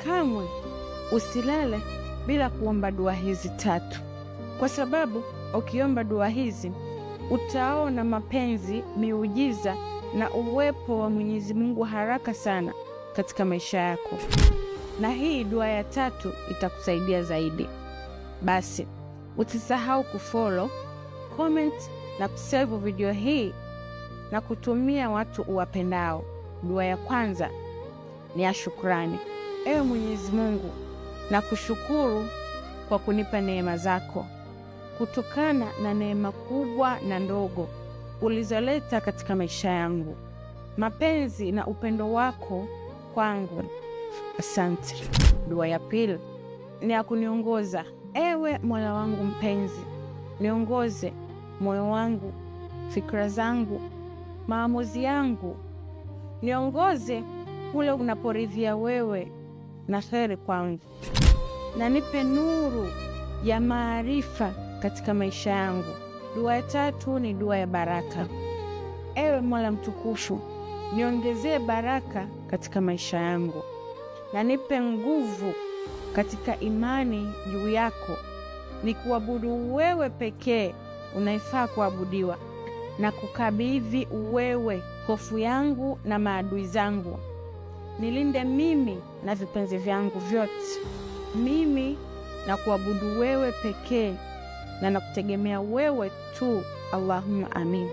kamwe usilale bila kuomba dua hizi 3, kwa sababu ukiomba dua hizi utaona mapenzi, miujiza na uwepo wa Mwenyezi Mungu haraka sana katika maisha yako. Na hii dua ya 3 itakusaidia zaidi. Basi usisahau kufollow, comment na kusave video hii na kutumia watu uwapendao. Dua ya kwanza ni ya shukrani. Ewe Mwenyezi Mungu, nakushukuru kwa kunipa neema zako. Kutokana na neema kubwa na ndogo ulizoleta katika maisha yangu, mapenzi na upendo wako kwangu, asante. Dua ya pili ni ya kuniongoza. Ewe Mola wangu mpenzi, niongoze moyo wangu, fikra zangu, maamuzi yangu. Niongoze kule unaporidhia wewe na kheri kwangu, na nipe nuru ya maarifa katika maisha yangu. Dua ya 3 ni dua ya baraka. Ewe Mola mtukufu, niongezee baraka katika maisha yangu na nipe nguvu katika imani juu yako, ni kuabudu wewe pekee unaifaa kuabudiwa, na kukabidhi wewe hofu yangu na maadui zangu. Nilinde mimi na vipenzi vyangu vyote. Mimi na kuabudu wewe pekee na nakutegemea wewe tu. Allahumma amin.